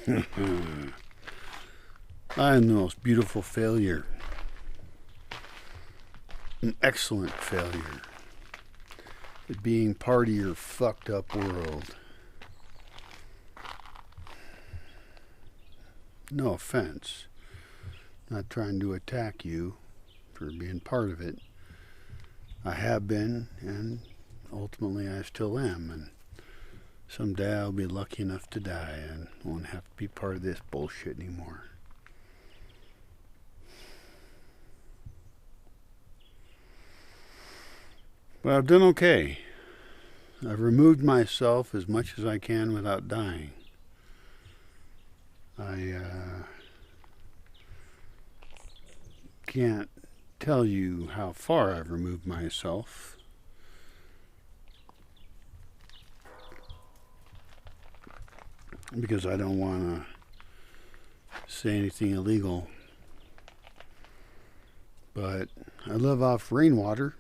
I am the most beautiful failure. An excellent failure at being part of your fucked up world. No offense. Not trying to attack you for being part of it. I have been, and ultimately I still am, and someday I'll be lucky enough to die and won't have to be part of this bullshit anymore. But I've done okay. I've removed myself as much as I can without dying. I can't tell you how far I've removed myself. Because I don't want to say anything illegal. But I live off rainwater.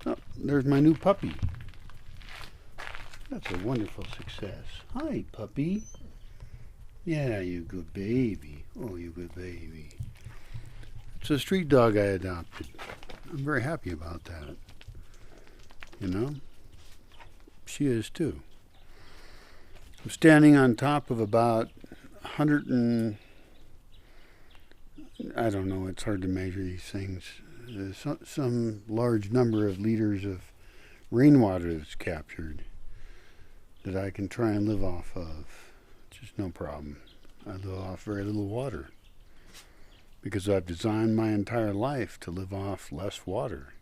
Oh, there's my new puppy. That's a wonderful success. Hi, puppy. Yeah, you good baby. Oh, you good baby. It's a street dog I adopted. I'm very happy about that. You know? She is too. I'm standing on top of about 100 and... I don't know, it's hard to measure these things. There's some large number of liters of rainwater that's captured that I can try and live off of. Just no problem. I live off very little water because I've designed my entire life to live off less water.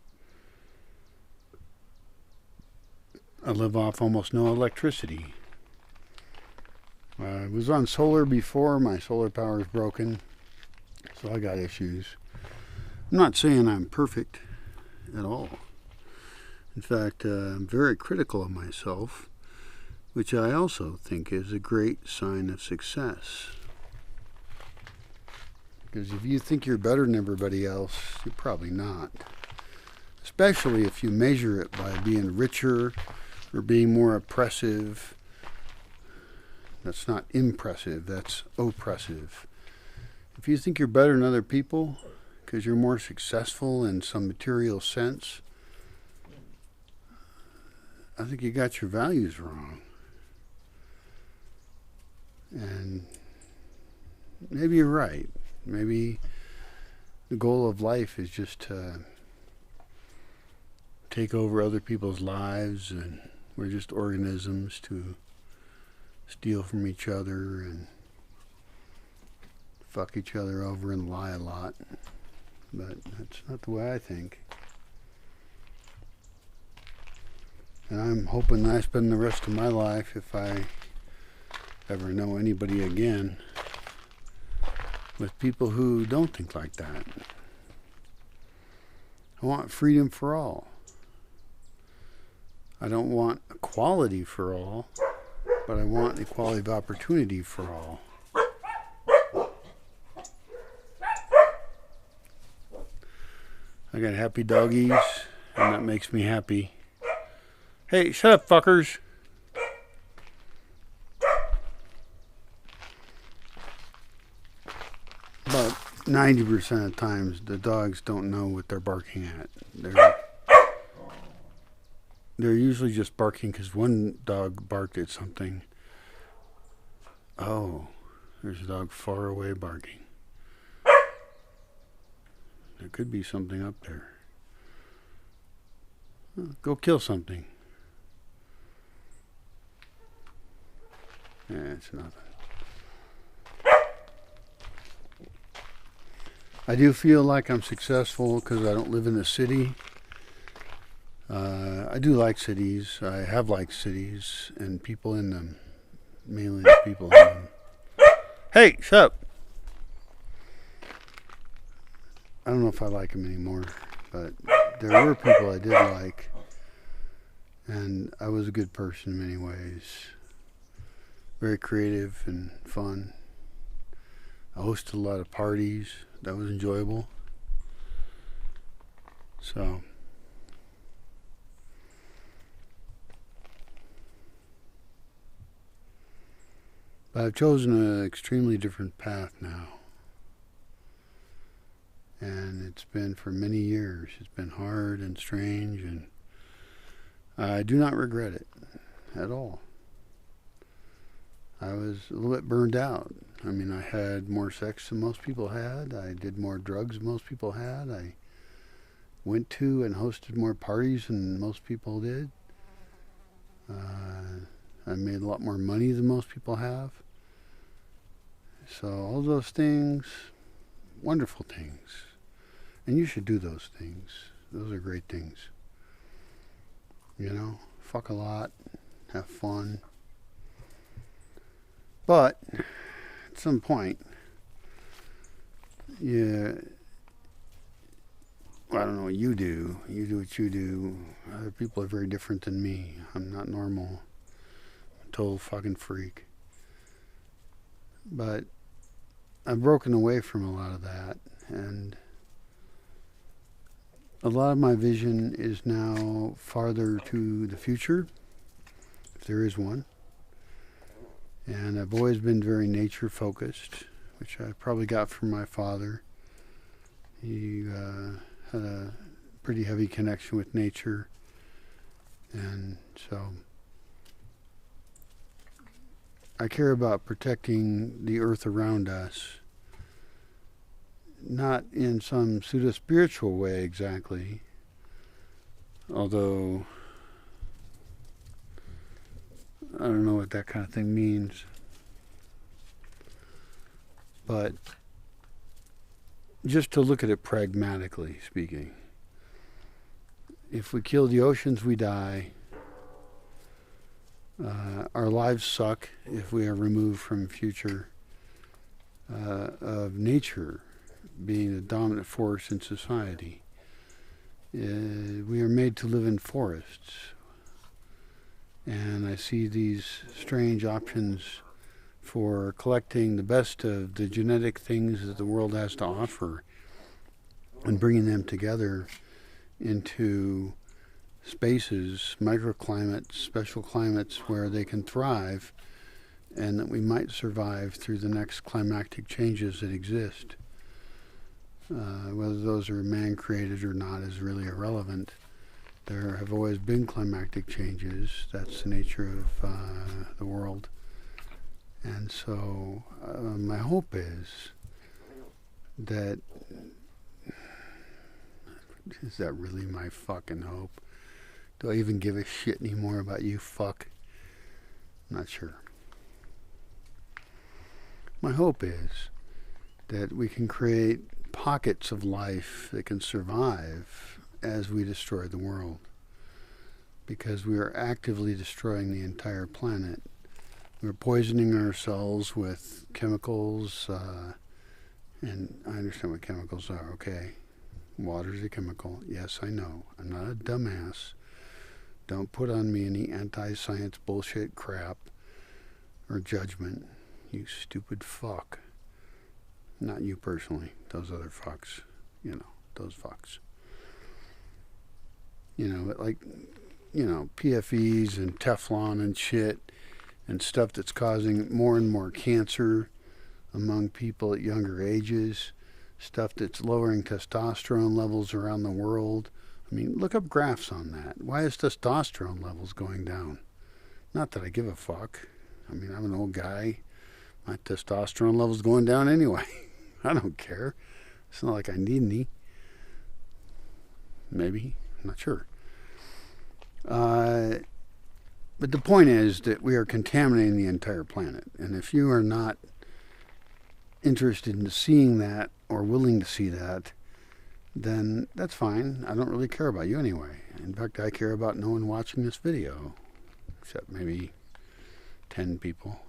I live off almost no electricity. I was on solar before. My solar power is broken, so I got issues. I'm not saying I'm perfect at all. In fact, I'm very critical of myself, which I also think is a great sign of success. Because if you think you're better than everybody else, you're probably not. Especially if you measure it by being richer or being more oppressive. That's not impressive, that's oppressive. If you think you're better than other people because you're more successful in some material sense, I think you got your values wrong. And maybe you're right. Maybe the goal of life is just to take over other people's lives, and we're just organisms to steal from each other and fuck each other over and lie a lot. But that's not the way I think. And I'm hoping I spend the rest of my life, if I ever know anybody again, with people who don't think like that. I want freedom for all. I don't want equality for all, but I want equality of opportunity for all. I got happy doggies, and that makes me happy. Hey, shut up, fuckers. About 90% of the times, the dogs don't know what they're barking at. They're usually just barking because one dog barked at something. Oh, there's a dog far away barking. There could be something up there. Go kill something. Yeah, it's nothing. I do feel like I'm successful because I don't live in a city. I do like cities. I have liked cities and people in them. Mainly the people in them. Hey, shut up. I don't know if I like them anymore, but there were people I did like. And I was a good person in many ways. Very creative and fun. I hosted a lot of parties. That was enjoyable. So, But I've chosen an extremely different path now. And it's been for many years. It's been hard and strange, and I do not regret it at all. I was a little bit burned out. I mean, I had more sex than most people had. I did more drugs than most people had. I went to and hosted more parties than most people did. I made a lot more money than most people have. So all those things, wonderful things. And you should do those things. Those are great things. You know, fuck a lot, have fun. But at some point, I don't know what you do. You do what you do. Other people are very different than me. I'm not normal. I'm a total fucking freak. But I've broken away from a lot of that, and a lot of my vision is now farther to the future, if there is one. And I've always been very nature focused, which I probably got from my father. He had a pretty heavy connection with nature, and so I care about protecting the earth around us, not in some pseudo-spiritual way exactly, although I don't know what that kind of thing means, but just to look at it pragmatically speaking. If we kill the oceans, we die. Our lives suck if we are removed from future of nature being the dominant force in society. We are made to live in forests. And I see these strange options for collecting the best of the genetic things that the world has to offer and bringing them together into spaces, microclimates, special climates where they can thrive, and that we might survive through the next climactic changes that exist. Whether those are man-created or not is really irrelevant. There have always been climactic changes. That's the nature of the world. And so my hope is that... Is that really my fucking hope? Do I even give a shit anymore about you, fuck? I'm not sure. My hope is that we can create pockets of life that can survive as we destroy the world, because we are actively destroying the entire planet. We're poisoning ourselves with chemicals, and I understand what chemicals are, okay? Water's a chemical. Yes, I know. I'm not a dumbass. Don't put on me any anti-science bullshit crap or judgment, you stupid fuck. Not you personally. Those other fucks. You know, those fucks. You know, like, you know, PFEs and Teflon and shit and stuff that's causing more and more cancer among people at younger ages. Stuff that's lowering testosterone levels around the world. I mean, look up graphs on that. Why is testosterone levels going down? Not that I give a fuck. I mean, I'm an old guy. My testosterone level's going down anyway. I don't care. It's not like I need any. Maybe. I'm not sure. But the point is that we are contaminating the entire planet. And if you are not interested in seeing that or willing to see that, then that's fine. I don't really care about you anyway. In fact, I care about no one watching this video, except maybe 10 people.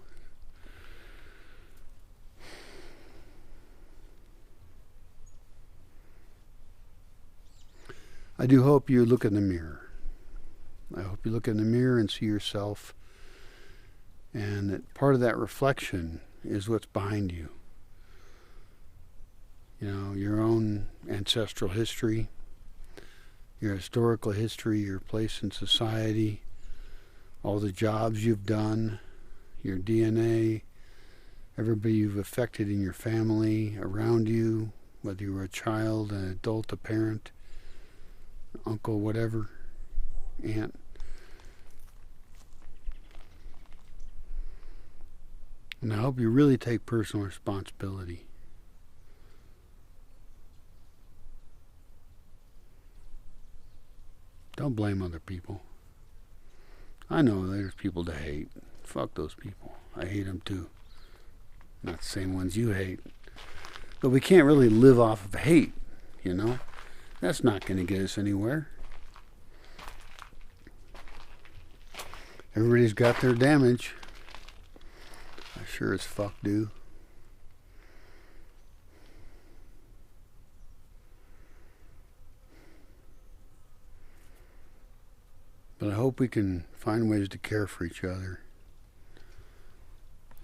I do hope you look in the mirror. I hope you look in the mirror and see yourself, and that part of that reflection is what's behind you. You know, your own ancestral history, your historical history, your place in society, all the jobs you've done, your DNA, everybody you've affected in your family, around you, whether you were a child, an adult, a parent, uncle, whatever, aunt. And I hope you really take personal responsibility. Don't blame other people. I know there's people to hate. Fuck those people. I hate them too. Not the same ones you hate. But we can't really live off of hate, you know? That's not going to get us anywhere. Everybody's got their damage. I sure as fuck do. But I hope we can find ways to care for each other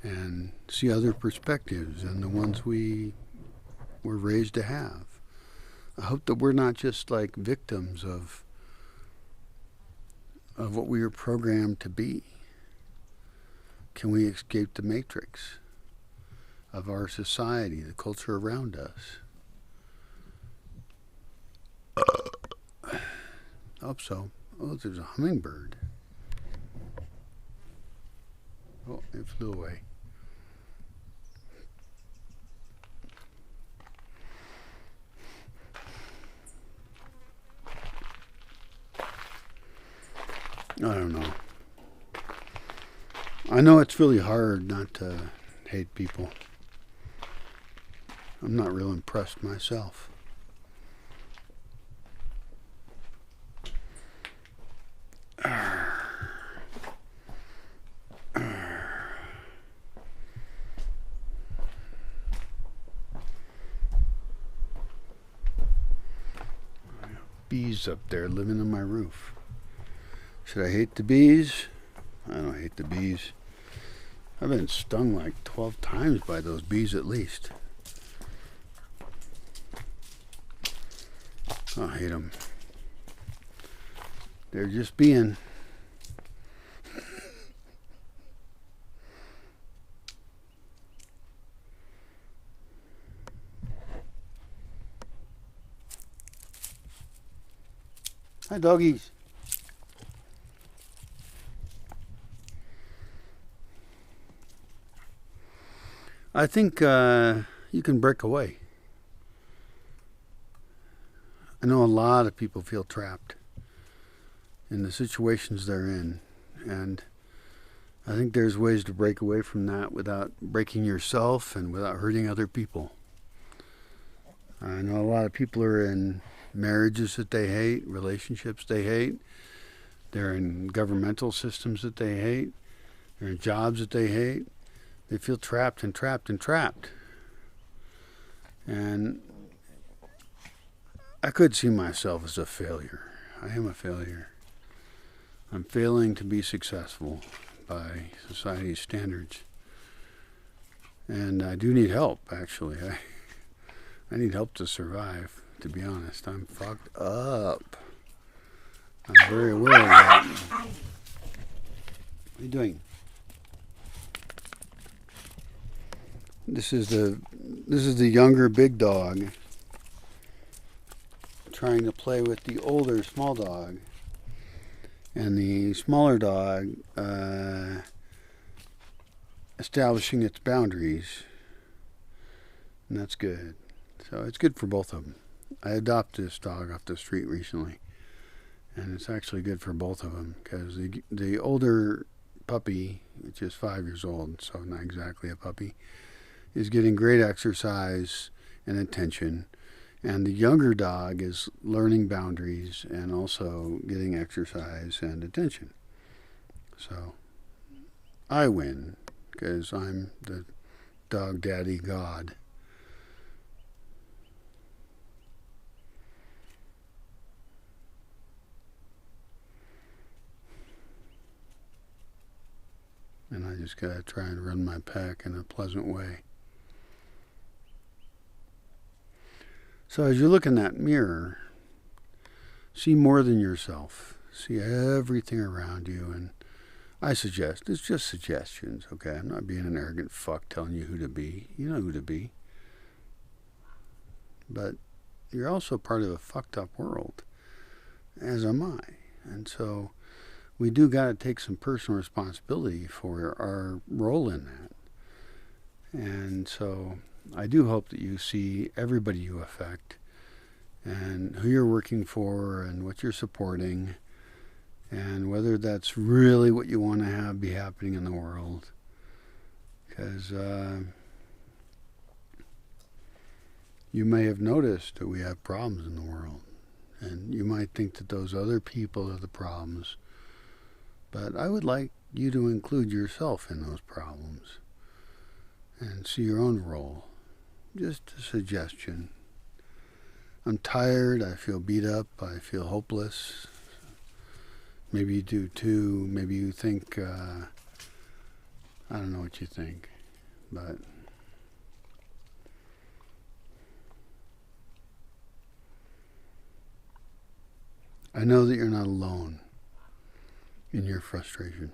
and see other perspectives than the ones we were raised to have. I hope that we're not just like victims of what we were programmed to be. Can we escape the matrix of our society, the culture around us? I hope so. Oh, there's a hummingbird. Oh, it flew away. I don't know. I know it's really hard not to hate people. I'm not real impressed myself. Bees up there living on my roof. Should I hate the bees? I don't hate the bees. I've been stung like 12 times by those bees at least. I hate them. They're just being. Hi, doggies. I think you can break away. I know a lot of people feel trapped in the situations they're in, and I think there's ways to break away from that without breaking yourself and without hurting other people. I know a lot of people are in marriages that they hate, relationships they hate. They're in governmental systems that they hate. They're in jobs that they hate. They feel trapped and trapped and trapped. And I could see myself as a failure. I am a failure. I'm failing to be successful by society's standards. And I do need help, actually. I need help to survive, to be honest. I'm fucked up. I'm very aware of that. What are you doing? This is the younger big dog trying to play with the older small dog, and the smaller dog establishing its boundaries, and that's good. So it's good for both of them. I adopted this dog off the street recently, and it's actually good for both of them because the older puppy, which is 5 years old, so not exactly a puppy, is getting great exercise and attention, and the younger dog is learning boundaries and also getting exercise and attention. So I win because I'm the dog daddy god. And I just gotta try and run my pack in a pleasant way. So as you look in that mirror, see more than yourself. See everything around you. And I suggest, it's just suggestions, okay? I'm not being an arrogant fuck telling you who to be. You know who to be. But you're also part of a fucked up world, as am I. And so we do got to take some personal responsibility for our role in that. And so I do hope that you see everybody you affect and who you're working for and what you're supporting and whether that's really what you want to have be happening in the world. Because you may have noticed that we have problems in the world. And you might think that those other people are the problems. But I would like you to include yourself in those problems and see your own role. Just a suggestion. I'm tired. I feel beat up. I feel hopeless. Maybe you do too. Maybe you think, I don't know what you think, but I know that you're not alone in your frustration,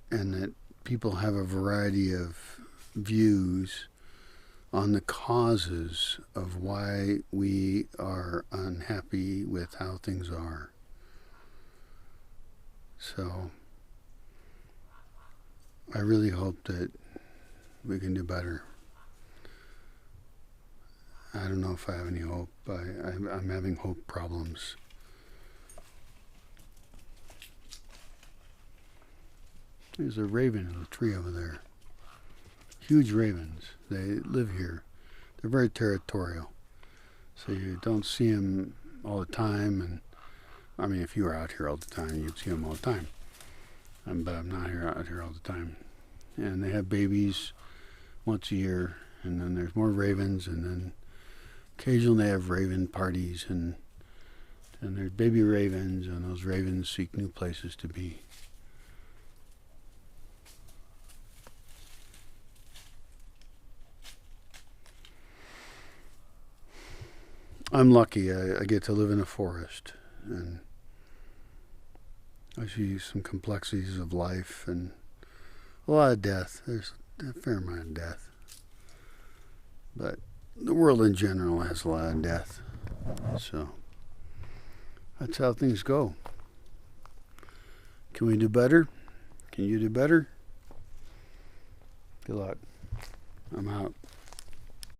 and that people have a variety of views on the causes of why we are unhappy with how things are. So I really hope that we can do better. I don't know if I have any hope. I'm having hope problems. There's a raven in the tree over there. Huge ravens. They live here. They're very territorial. So you don't see them all the time. And I mean, if you were out here all the time, you'd see them all the time. But I'm not out here all the time. And they have babies once a year. And then there's more ravens. And then occasionally they have raven parties. And there's baby ravens. And those ravens seek new places to be. I'm lucky. I get to live in a forest, and I see some complexities of life and a lot of death. There's a fair amount of death, but the world in general has a lot of death. So that's how things go. Can we do better? Can you do better? Good luck. I'm out.